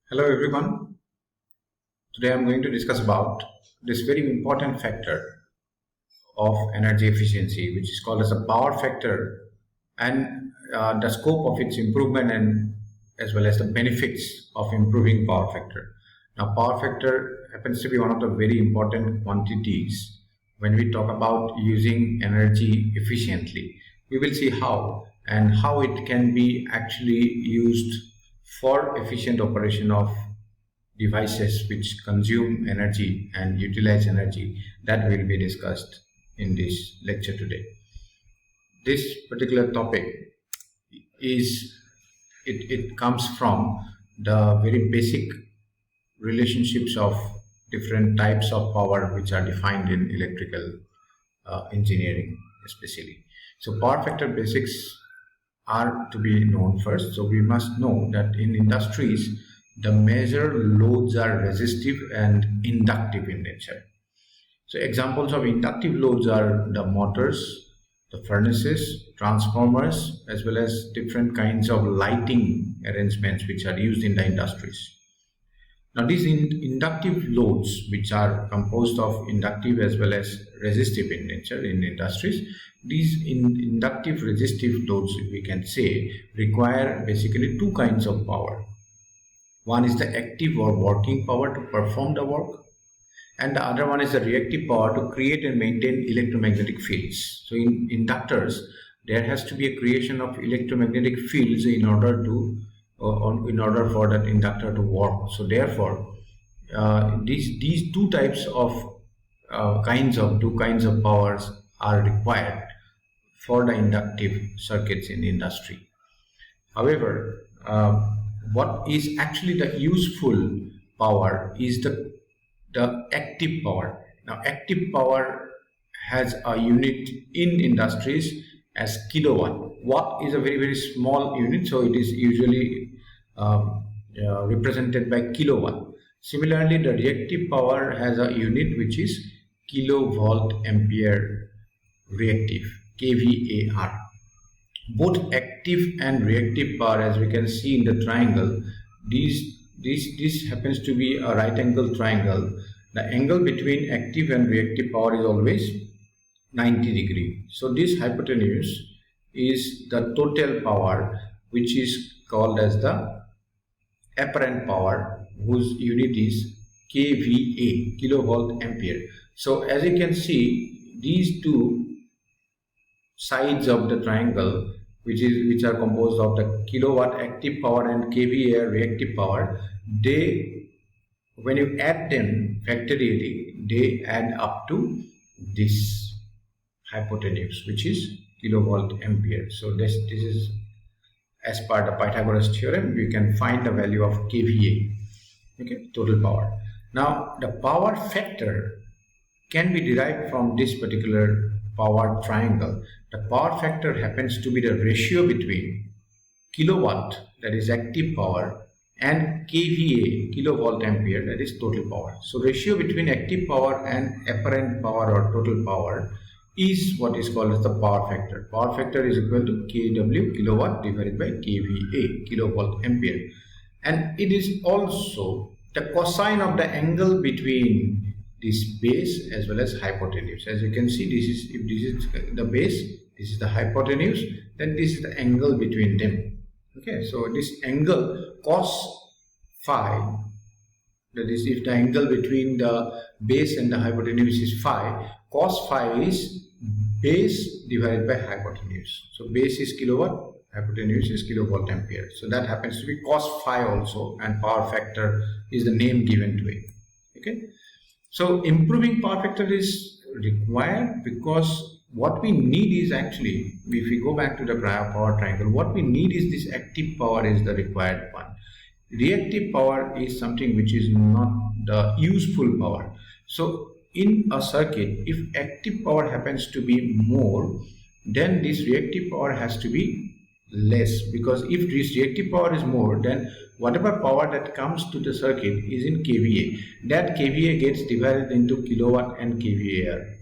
Hello everyone. Today I'm going to discuss about this very important factor of energy efficiency, which is called as a power factor, and the scope of its improvement and as well as the benefits of improving power factor. Now, power factor happens to be one of the very important quantities when we talk about using energy efficiently. We will see how and how it can be actually used for efficient operation of devices which consume energy and utilize energy. That will be discussed in this lecture today. This particular topic it comes from the very basic relationships of different types of power which are defined in electrical engineering especially. So power factor basics are to be known first. So we must know that in industries the major loads are resistive and inductive in nature. So examples of inductive loads are the motors, the furnaces, transformers, as well as different kinds of lighting arrangements which are used in the industries. Now these inductive loads, which are composed of inductive as well as resistive in nature in industries, these inductive resistive loads, we can say, require basically two kinds of power. One is the active or working power to perform the work, and the other one is the reactive power to create and maintain electromagnetic fields. So in inductors, there has to be a creation of electromagnetic fields in order for that inductor to work. So therefore, these two types of two kinds of powers are required for the inductive circuits in industry. However, what is actually the useful power is the active power. Now, active power has a unit in industries as kilowatt. Watt is a very small unit, so it is usually represented by kilowatt. Similarly, the reactive power has a unit which is kilovolt ampere reactive, kVAR. Both active and reactive power, as we can see in the triangle, this happens to be a right angle triangle. The angle between active and reactive power is always 90 degree. So this hypotenuse is the total power, which is called as the apparent power, whose unit is kVA, kilovolt ampere. So as you can see, these two sides of the triangle, which are composed of the kilowatt active power and kVA reactive power, they, when you add them factorially, they add up to this hypotenuse, which is kilovolt ampere. So this is as per the Pythagoras theorem. We can find the value of kVA, okay, total power. Now the power factor can be derived from this particular power triangle. The power factor happens to be the ratio between kilowatt, that is active power, and kVA, kilovolt ampere, that is total power. So ratio between active power and apparent power or total power is what is called as the power factor. Power factor is equal to kW, kilowatt, divided by kVA, kilovolt ampere. And it is also the cosine of the angle between this base as well as hypotenuse. As you can see, if this is the base, this is the hypotenuse, then this is the angle between them. Okay, so this angle cos phi, that is, if the angle between the base and the hypotenuse is phi, cos phi is base divided by hypotenuse. So base is kilowatt, hypotenuse is kilovolt ampere. So that happens to be cos phi also, and power factor is the name given to it. Okay. So improving power factor is required because what we need is actually, if we go back to the prior power triangle, what we need is this active power is the required one. Reactive power is something which is not the useful power. So in a circuit, if active power happens to be more, then this reactive power has to be less, because if this reactive power is more, then whatever power that comes to the circuit is in kVA. That kVA gets divided into kilowatt and kVAR,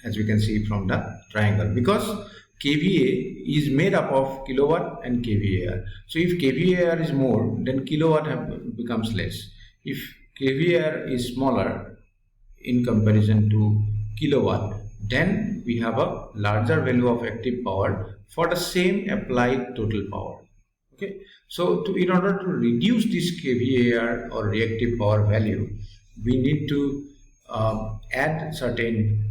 as we can see from the triangle, because kVA is made up of kilowatt and kVAR. So if kVAR is more, then kilowatt becomes less. If kVAR is smaller in comparison to kilowatt, then we have a larger value of active power for the same applied total power. Okay, so in order to reduce this kVAR or reactive power value, we need to add certain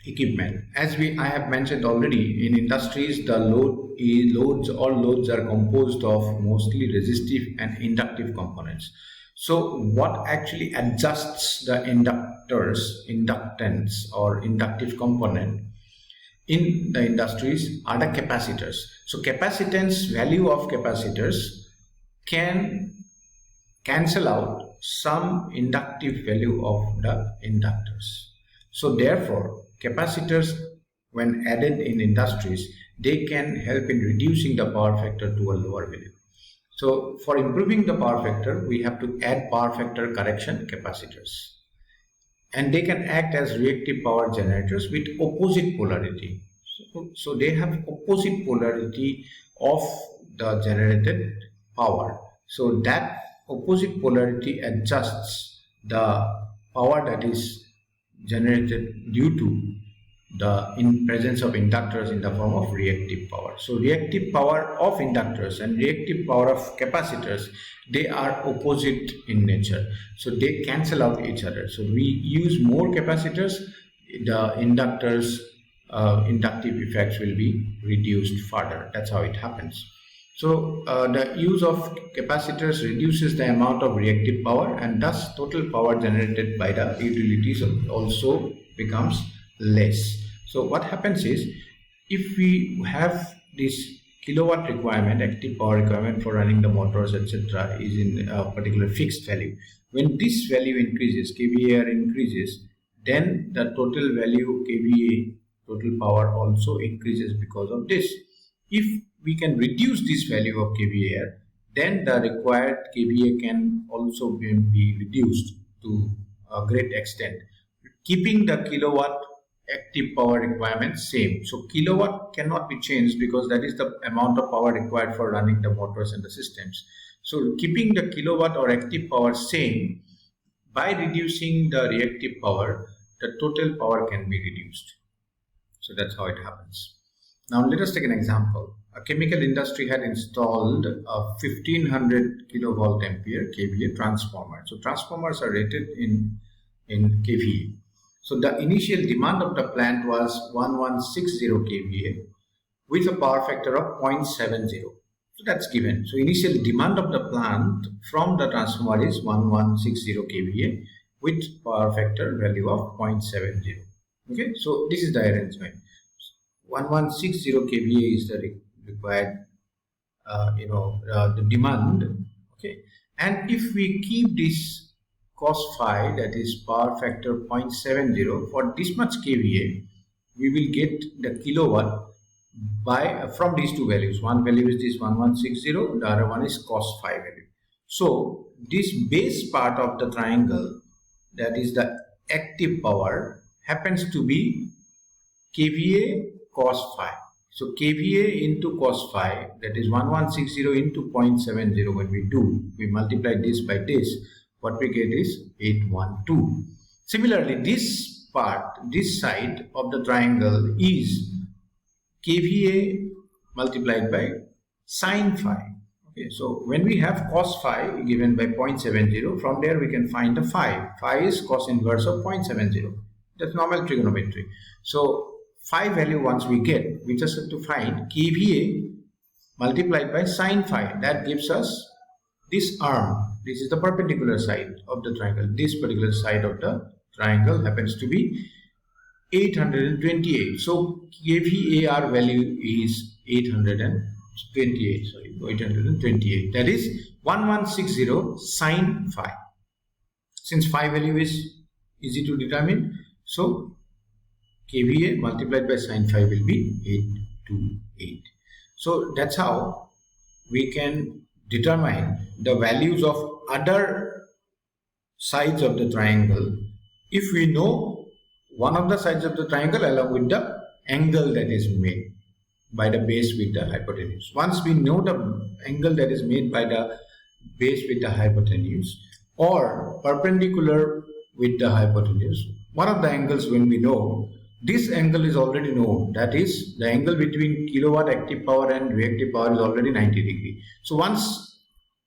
equipment. As I have mentioned already, in industries the loads are composed of mostly resistive and inductive components. So what actually adjusts the inductance or inductive component in the industries are the capacitors. So capacitance value of capacitors can cancel out some inductive value of the inductors. So therefore, capacitors, when added in industries, they can help in reducing the power factor to a lower value. So for improving the power factor, we have to add power factor correction capacitors. And they can act as reactive power generators with opposite polarity. So they have opposite polarity of the generated power. So that opposite polarity adjusts the power that is generated due to the presence of inductors in the form of reactive power. So reactive power of inductors and reactive power of capacitors, they are opposite in nature. So they cancel out each other. So we use more capacitors, the inductors inductive effects will be reduced further. That's how it happens. So the use of capacitors reduces the amount of reactive power, and thus total power generated by the utilities also becomes less. So what happens is, if we have this kilowatt requirement, active power requirement for running the motors, etc., is in a particular fixed value. When this value increases, kVAR increases, then the total value kVA, total power, also increases because of this. If we can reduce this value of kVAR, then the required kVA can also be reduced to a great extent, keeping the kilowatt active power requirement same. So kilowatt cannot be changed because that is the amount of power required for running the motors and the systems. So keeping the kilowatt or active power same, by reducing the reactive power, the total power can be reduced. So that's how it happens. Now let us take an example. A chemical industry had installed a 1500 kilovolt ampere kVA transformer. So transformers are rated in kVA. So the initial demand of the plant was 1160 kVA with a power factor of 0.70. So that's given. So initial demand of the plant from the transformer is 1160 kVA with power factor value of 0.70. Okay, so this is the arrangement. 1160 kVA is the required the demand. Okay, and if we keep this cos phi, that is power factor 0.70, for this much kVA, we will get the kilowatt from these two values. One value is this 1160, the other one is cos phi value. So this base part of the triangle, that is the active power, happens to be kVA cos phi. So kVA into cos phi, that is 1160 into 0.70. When we multiply this by this, what we get is 812. Similarly, this part, this side of the triangle is kVA multiplied by sin phi. Okay, so when we have cos phi given by 0.70, from there we can find the phi. Phi is cos inverse of 0.70. That's normal trigonometry. So phi value, once we get, we just have to find kVA multiplied by sin phi. That gives us this arm. This is the perpendicular side of the triangle. This particular side of the triangle happens to be 828. So kVAR value is 828. Sorry, 828. That is 1160 sin phi. Since phi value is easy to determine, so kVA multiplied by sin phi will be 828. So that's how we can determine the values of other sides of the triangle if we know one of the sides of the triangle along with the angle that is made. by the base with the hypotenuse. Once we know the angle that is made by the base with the hypotenuse or perpendicular with the hypotenuse, one of the angles when we know, this angle is already known, that is the angle between kilowatt active power and reactive power is already 90 degree. So once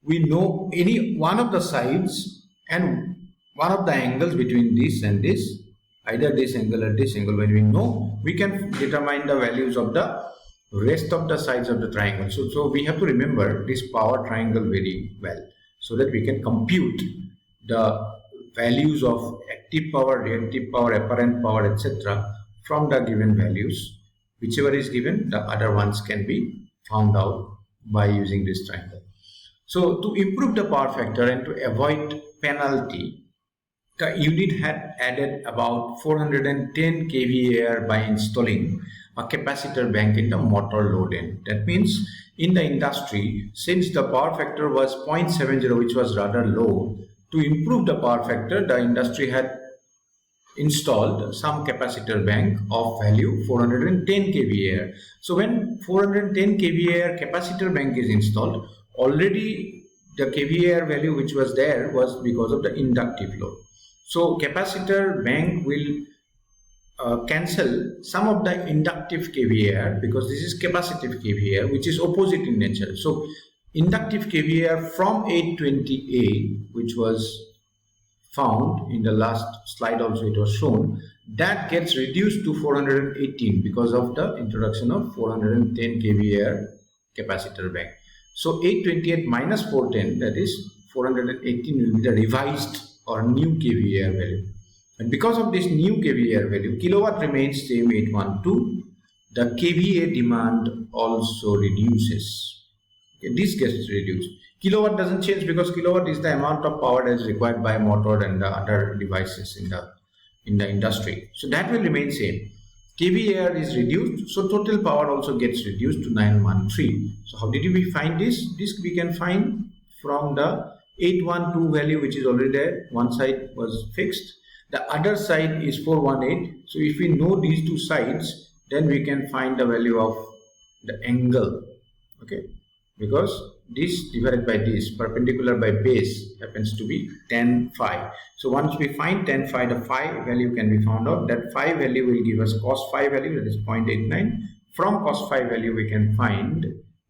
we know any one of the sides and one of the angles between this and this, either this angle or this angle, when we know, we can determine the values of the rest of the sides of the triangle. So we have to remember this power triangle very well so that we can compute the values of active power, reactive power, apparent power, etc. from the given values. Whichever is given, the other ones can be found out by using this triangle. So to improve the power factor and to avoid penalty, the unit had added about 410 kVAr by installing a capacitor bank in the motor load end. That means in the industry, since the power factor was 0.70, which was rather low, to improve the power factor, the industry had installed some capacitor bank of value 410 kVAr. So when 410 kVAr capacitor bank is installed, already the kVAr value which was there was because of the inductive load. So capacitor bank will cancel some of the inductive kVAr because this is capacitive kVAr which is opposite in nature. So inductive kVAr from 820A, which was found in the last slide also it was shown, that gets reduced to 418 because of the introduction of 410 kVAr capacitor bank. So 828 minus 410, that is 418, will be the revised or new kVAr value. And because of this new kVAr value, kilowatt remains same 812, the kVA demand also reduces. Okay, this gets reduced. Kilowatt doesn't change because kilowatt is the amount of power that is required by a motor and the other devices in the industry. So that will remain same. kVAr is reduced, so total power also gets reduced to 913. So how did we find this? This we can find from the 812 value which is already there. One side was fixed, the other side is 418. So if we know these two sides, then we can find the value of the angle. Okay, because this divided by this, perpendicular by base, happens to be tan phi. So once we find tan phi, the phi value can be found out. That phi value will give us cos phi value, that is 0.89. From cos phi value we can find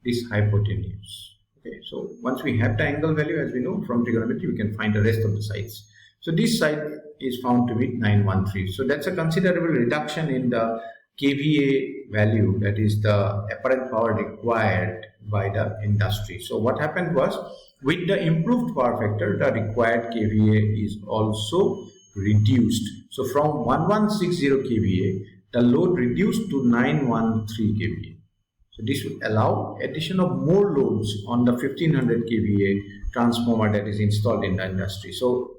this hypotenuse. Okay, so once we have the angle value, as we know from trigonometry, we can find the rest of the sides. So this side is found to be 913. So that's a considerable reduction in the kVA value, that is the apparent power required by the industry. So what happened was, with the improved power factor, the required kVA is also reduced. So from 1160 kVA, the load reduced to 913 kVA. So this would allow addition of more loads on the 1500 kVA transformer that is installed in the industry. So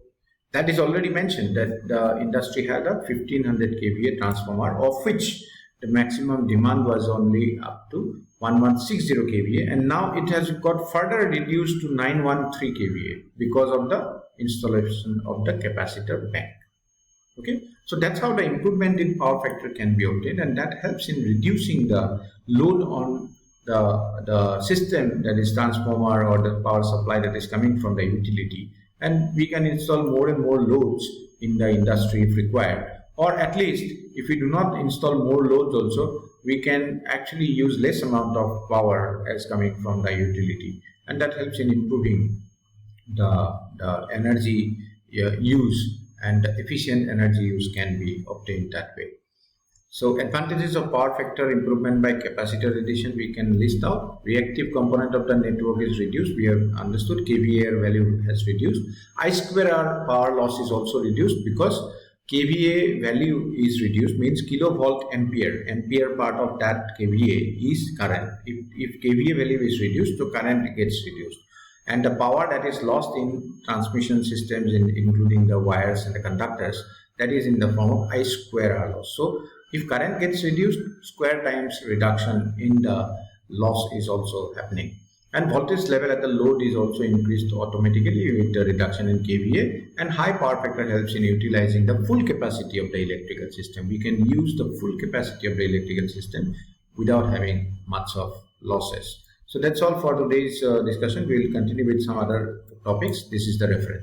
that is already mentioned that the industry had a 1500 kVA transformer, of which the maximum demand was only up to 1160 kVA, and now it has got further reduced to 913 kVA because of the installation of the capacitor bank. Okay, so that's how the improvement in power factor can be obtained, and that helps in reducing the load on the system, that is transformer or the power supply that is coming from the utility. And we can install more and more loads in the industry if required, or at least if we do not install more loads also, we can actually use less amount of power as coming from the utility, and that helps in improving the energy use, and the efficient energy use can be obtained that way. So advantages of power factor improvement by capacitor addition we can list out. Reactive component of the network is reduced. We have understood kVAr value has reduced. I square R power loss is also reduced because kVA value is reduced, means kilovolt ampere. Ampere part of that kVA is current. If kVA value is reduced, so current gets reduced. And the power that is lost in transmission systems, including the wires and the conductors, that is in the form of I square R loss. So if current gets reduced, square times reduction in the loss is also happening. And voltage level at the load is also increased automatically with the reduction in kVA, and high power factor helps in utilizing the full capacity of the electrical system. We can use the full capacity of the electrical system without having much of losses. So that's all for today's discussion. We will continue with some other topics. This is the reference.